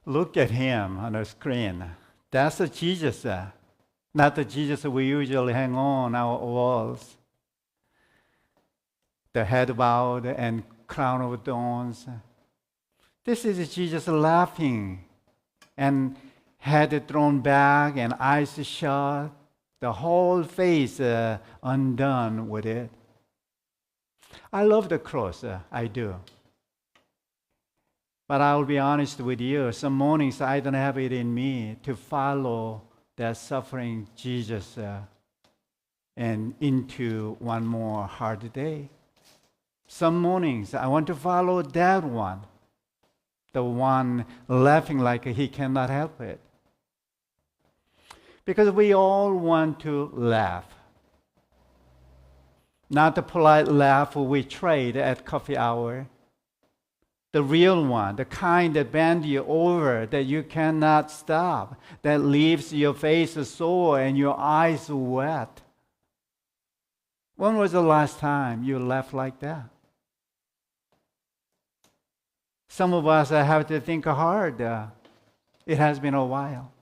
Look at him on the screen. That's the Jesus, not the Jesus we usually hang on our walls. The head bowed and crown of thorns. This is Jesus laughing and head thrown back and eyes shut, the whole face undone with it. I love the cross, I do. But I'll be honest with you, some mornings I don't have it in me to follow that suffering Jesus and into one more hard day. Some mornings I want to follow that one, the one laughing like he cannot help it. Because we all want to laugh. Not the polite laugh we trade at coffee hour. The real one, the kind that bends you over, that you cannot stop, that leaves your face sore and your eyes wet. When was the last time you laughed like that? Some of us have to think hard. It has been a while.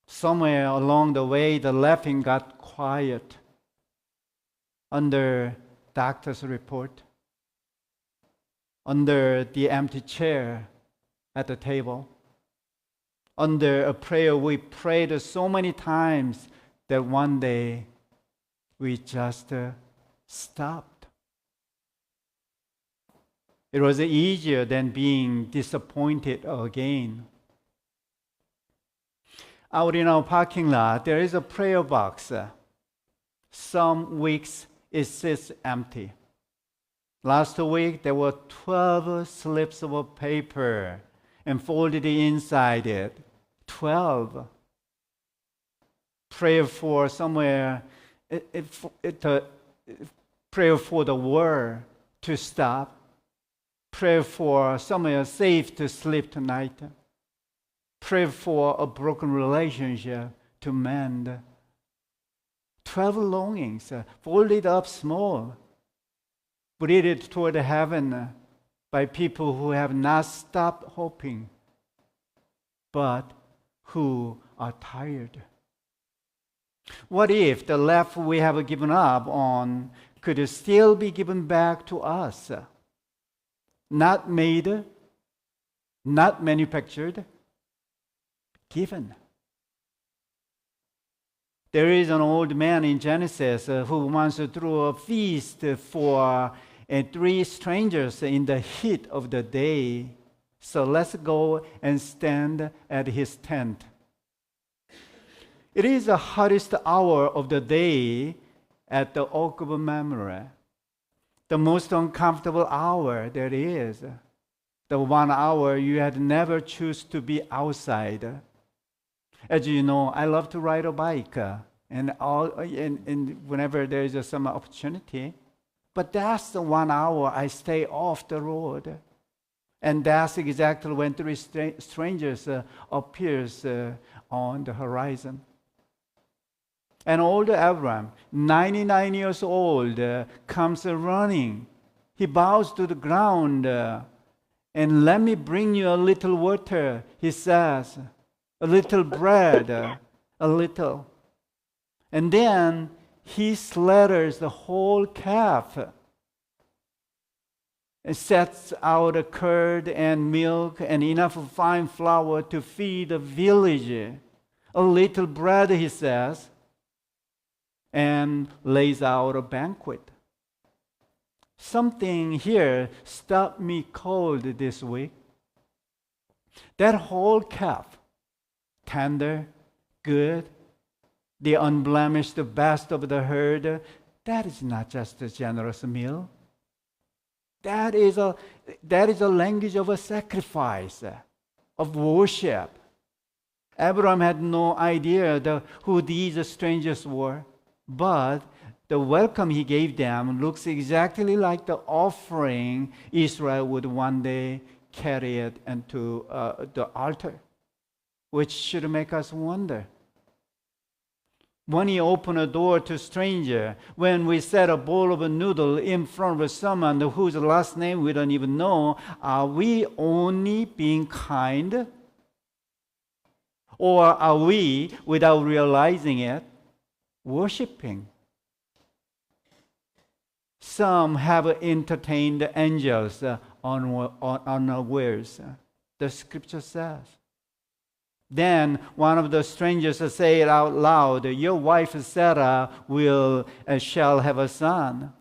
Somewhere along the way, the laughing got quiet under doctor's report, under the empty chair at the table, under a prayer we prayed so many times that one day we just stopped. It was easier than being disappointed again. Out in our parking lot, there is a prayer box. Some weeks it sits empty. Last week, there were 12 slips of paper and folded inside it. 12. Prayer for somewhere, prayer for the war to stop. Pray for somewhere safe to sleep tonight. Pray for a broken relationship to mend. 12 longings, folded up small, breathed toward heaven by people who have not stopped hoping, but who are tired. What if the life we have given up on could still be given back to us? Not made, not manufactured, given. There is an old man in Genesis who once threw a feast for 3 strangers in the heat of the day. So let's go and stand at his tent. It is the hottest hour of the day at the Oak of Mamre. The most uncomfortable hour there is. The 1 hour you had never choose to be outside. As you know, I love to ride a bike, and whenever there is some opportunity. But that's the 1 hour I stay off the road. And that's exactly when 3 strangers appears on the horizon. And old Abraham, 99 years old, comes running. He bows to the ground, and let me bring you a little water, he says, a little bread, a little. And then he slaughters the whole calf and sets out a curd and milk and enough fine flour to feed the village. A little bread, he says, and lays out a banquet. Something here stopped me cold this week. That whole calf, tender, good, the unblemished best of the herd, that is not just a generous meal. That is a language of a sacrifice, of worship. Abraham had no idea who these strangers were, but the welcome he gave them looks exactly like the offering Israel would one day carry it into the altar, which should make us wonder, When he opened a door to stranger, when we set a bowl of a noodle in front of someone whose last name we don't even know, are we only being kind? Or are we, without realizing it, worshiping? Some have entertained angels unawares, the scripture says. Then one of the strangers said out loud, "Your wife Sarah shall have a son."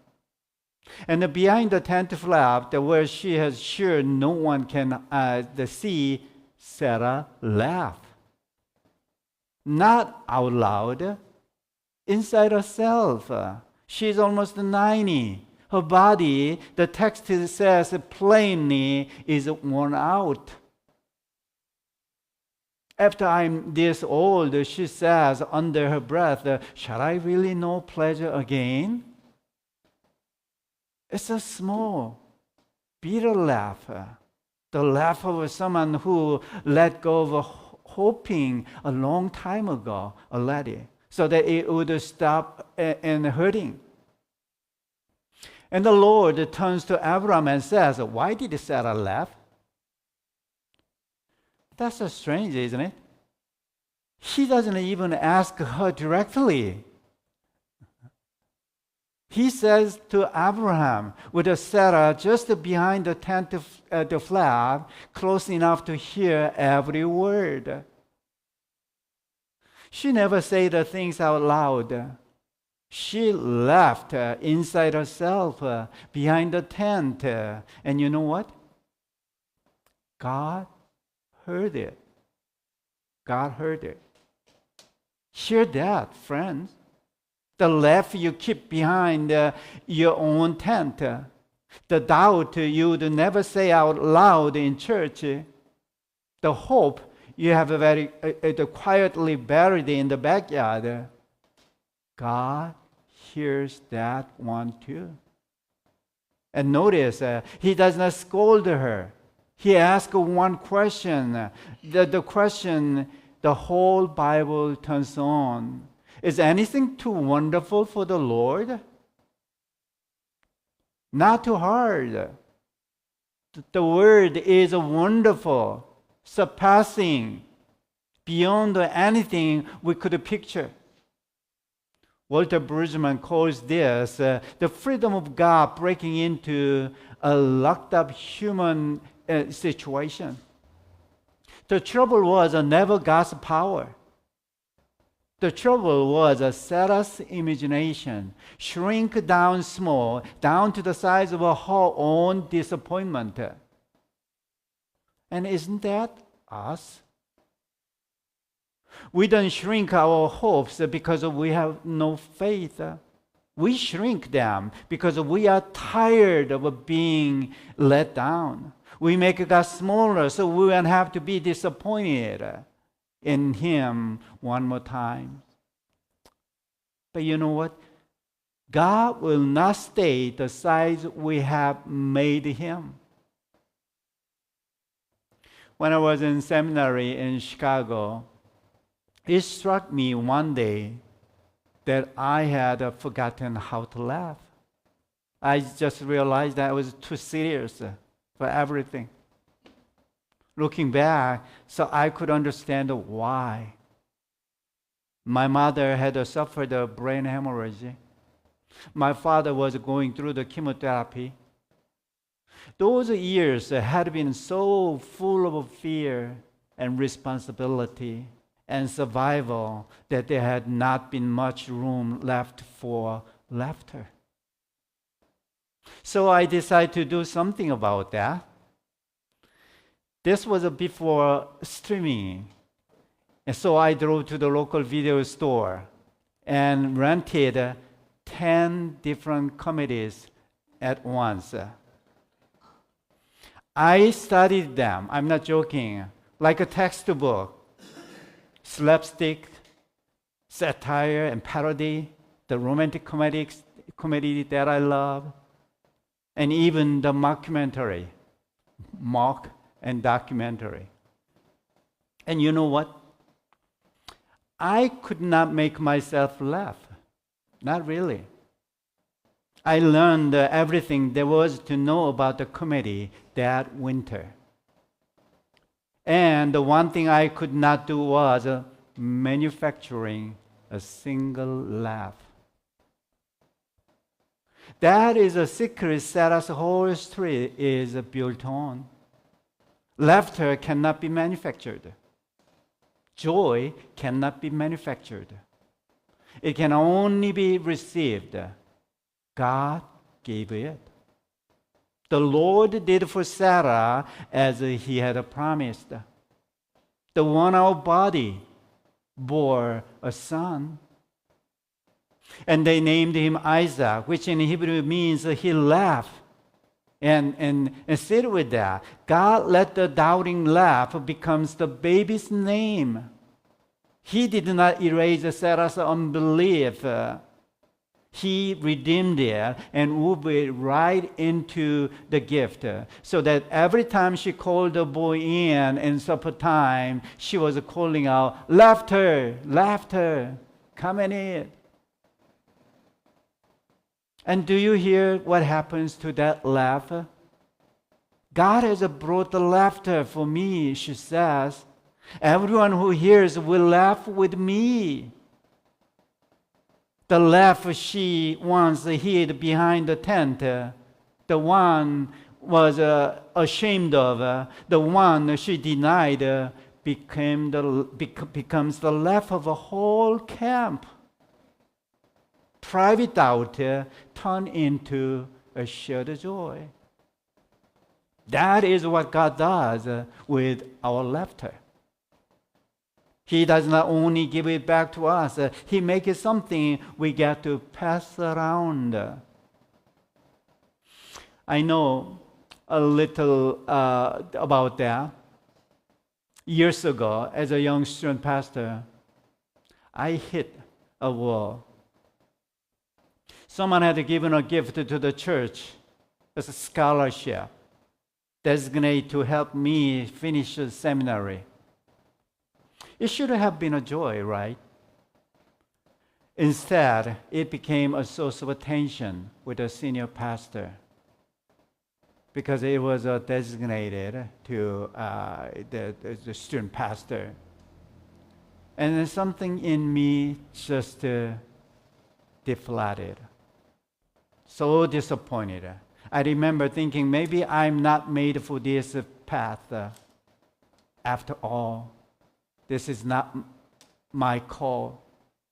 And behind the tent flap, where she has sure no one can see, Sarah laughed. Not out loud, inside herself. She's almost 90. Her body, the text says plainly, is worn out. After I'm this old, she says under her breath, "Shall I really know pleasure again?" It's a small, bitter laugh. The laugh of someone who let go of hoping a long time ago already, so that it would stop and hurting. And the Lord turns to Abraham and says, "Why did Sarah laugh?" That's so strange, isn't it? He doesn't even ask her directly. He says to Abraham, with Sarah just behind the tent the flap, close enough to hear every word. She never said the things out loud. She laughed inside herself, behind the tent. And you know what? God heard it. God heard it. Hear that, friends. The laugh you keep behind your own tent. The doubt you would never say out loud in church. The hope you have very quietly buried in the backyard. God hears that one too. And notice, he does not scold her. He asks one question. The question the whole Bible turns on. Is anything too wonderful for the Lord? Not too hard. The word is wonderful, surpassing, beyond anything we could picture. Walter Bridgman calls this the freedom of God breaking into a locked up human situation. The trouble was never God's power. The trouble was Sarah's imagination, shrink down small, down to the size of her own disappointment. And isn't that us? We don't shrink our hopes because we have no faith. We shrink them because we are tired of being let down. We make God smaller so we won't have to be disappointed in Him one more time. But you know what? God will not stay the size we have made Him. When I was in seminary in Chicago, it struck me one day that I had forgotten how to laugh. I just realized that I was too serious for everything. Looking back, so I could understand why. My mother had suffered a brain hemorrhage. My father was going through the chemotherapy. Those years had been so full of fear and responsibility and survival that there had not been much room left for laughter. So I decided to do something about that. This was before streaming. And so I drove to the local video store and rented 10 different comedies at once. I studied them, I'm not joking, like a textbook. Slapstick, satire, and parody, the romantic comedy that I love, and even the mockumentary, mock and documentary. And you know what? I could not make myself laugh. Not really. I learned everything there was to know about the comedy that winter. And the one thing I could not do was manufacturing a single laugh. That is a secret Sarah's whole story is built on. Laughter cannot be manufactured. Joy cannot be manufactured. It can only be received. God gave it. The Lord did for Sarah as he had promised. The worn-out body bore a son. And they named him Isaac, which in Hebrew means he laughed. And sit with that. God let the doubting laugh becomes the baby's name. He did not erase Sarah's unbelief. He redeemed it and moved it right into the gift. So that every time she called the boy in supper time, she was calling out, laughter, laughter, come and eat. And do you hear what happens to that laugh? God has brought the laughter for me, she says. Everyone who hears will laugh with me. The laugh she once hid behind the tent, the one was ashamed of, the one she denied, becomes the laugh of a whole camp. Private doubt turned into a shared joy. That is what God does with our laughter. He does not only give it back to us, He makes it something we get to pass around. I know a little about that. Years ago, as a young student pastor, I hit a wall. Someone had given a gift to the church as a scholarship designated to help me finish the seminary. It should have been a joy, right? Instead, it became a source of tension with the senior pastor because it was designated to the student pastor. And then something in me just deflated. So disappointed. I remember thinking, maybe I'm not made for this path. After all, this is not my call.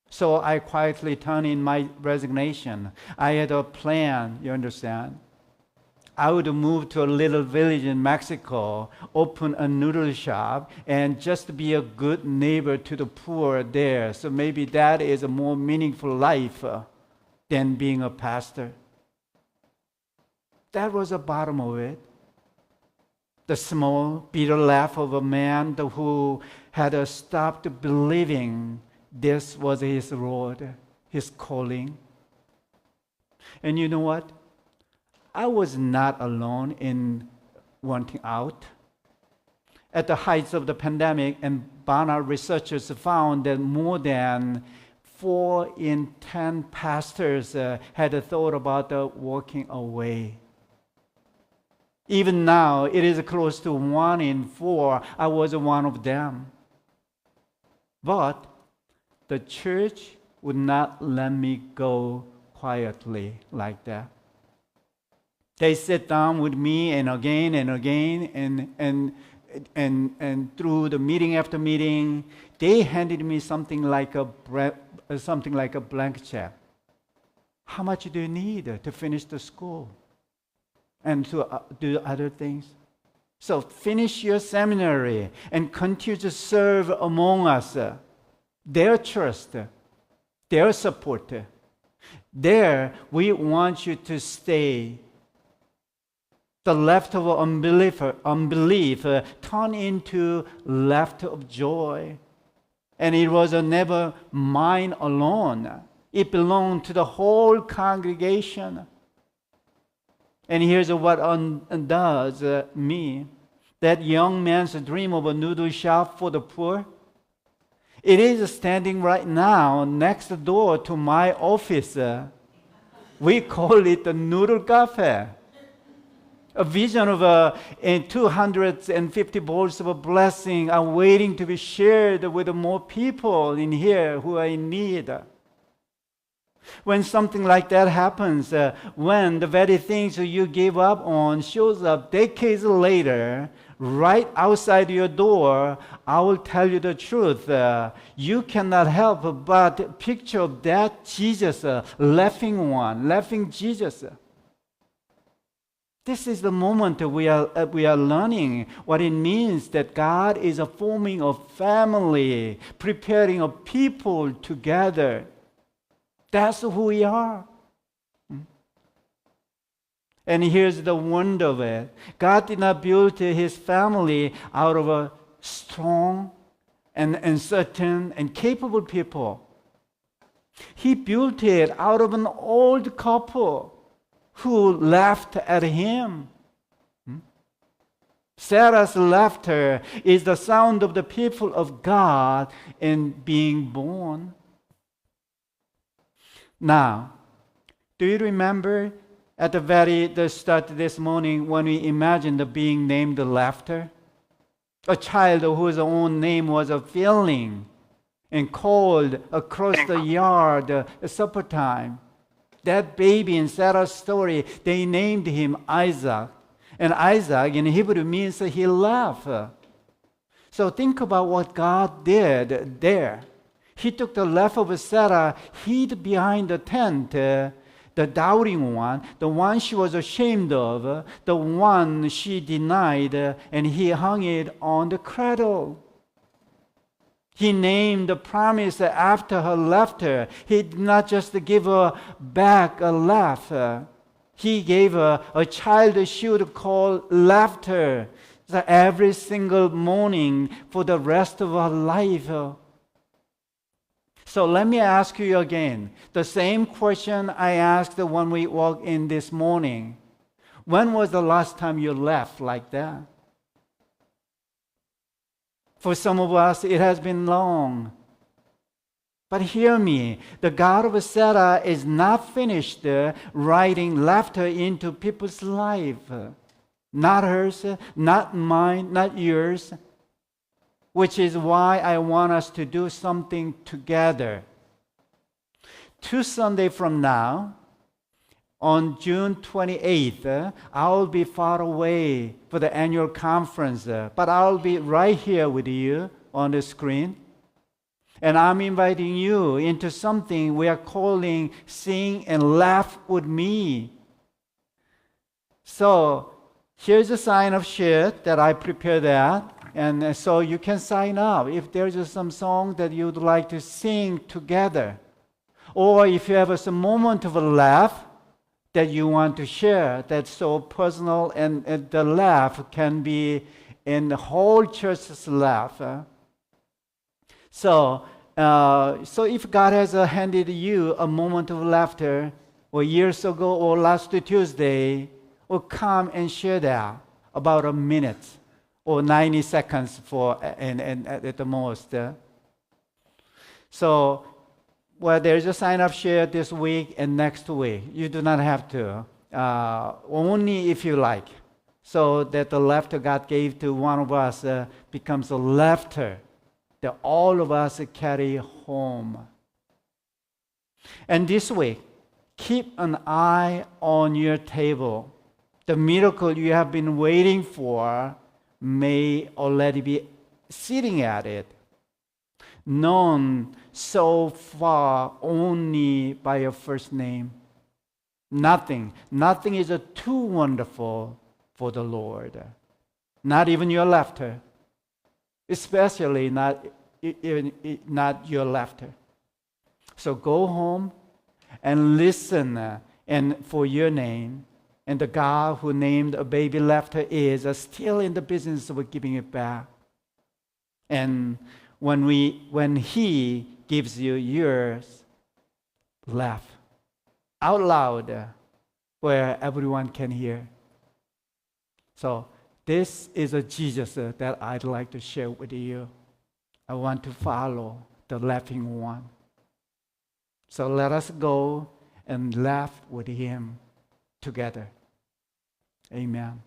So I quietly turned in my resignation. I had a plan, you understand? I would move to a little village in Mexico, open a noodle shop, and just be a good neighbor to the poor there. So maybe that is a more meaningful life than being a pastor. That was the bottom of it. The small, bitter laugh of a man who had stopped believing this was his road, his calling. And you know what? I was not alone in wanting out. At the height of the pandemic, and Barna researchers found that more than 4 in 10 pastors had thought about walking away. Even now, it is close to 1 in 4. I was one of them. But the church would not let me go quietly like that. They sat down with me and again, and through the meeting after meeting, they handed me something like a blank check. How much do you need to finish the school and to do other things? So finish your seminary and continue to serve among us. Their trust, their support. There, we want you to stay. The laughter of unbelief turned into laughter of joy. And it was never mine alone. It belonged to the whole congregation. And here's what undoes me. That young man's dream of a noodle shop for the poor, It is standing right now next door to my office. We call it the Noodle Cafe. A vision of 250 bowls of a blessing are waiting to be shared with more people in here who are in need. When something like that happens, when the very things you gave up on shows up decades later, right outside your door, I will tell you the truth. You cannot help but picture that Jesus, laughing one, laughing Jesus. This is the moment we are learning what it means that God is forming a family, preparing a people together. That's who we are. And here's the wonder of it. God did not build his family out of a strong and certain and capable people. He built it out of an old couple who laughed at him. Sarah's laughter is the sound of the people of God in being born. Now, do you remember at the start this morning when we imagined the being named Laughter? A child whose own name was a feeling and called across the yard at supper time. That baby in Sarah's story, they named him Isaac. And Isaac in Hebrew means he laughed. So think about what God did there. He took the laugh of Sarah, hid behind the tent, the doubting one, the one she was ashamed of, the one she denied, and he hung it on the cradle. He named the promise after her laughter. He did not just give her back a laugh. He gave her a child she would call laughter every single morning for the rest of her life. So let me ask you again, the same question I asked when we walked in this morning. When was the last time you laughed like that? For some of us, it has been long. But hear me, the God of Sarah is not finished writing laughter into people's life. Not hers, not mine, not yours. Which is why I want us to do something together. 2 Sundays from now, on June 28th, I'll be far away for the annual conference, but I'll be right here with you on the screen. And I'm inviting you into something we are calling Sing and Laugh with Me. So here's a sign of sheet that I prepared that. And so you can sign up if there's some song that you'd like to sing together. Or if you have some moment of a laugh that you want to share that's so personal and the laugh can be in the whole church's laugh. So if God has handed you a moment of laughter or years ago or last Tuesday, or come and share that about a minute. Or 90 seconds and at the most. So, there's a sign up share this week and next week. You do not have to. Only if you like. So that the laughter God gave to one of us becomes a laughter that all of us carry home. And this week, keep an eye on your table. The miracle you have been waiting for may already be sitting at it, known so far only by your first name. Nothing is too wonderful for the Lord. Not even your laughter, especially not your laughter. So go home and listen and for your name. And the God who named a baby laughter is still in the business of giving it back. And when He gives you yours, laugh out loud where everyone can hear. So this is a Jesus that I'd like to share with you. I want to follow the laughing one. So let us go and laugh with him together. Amen.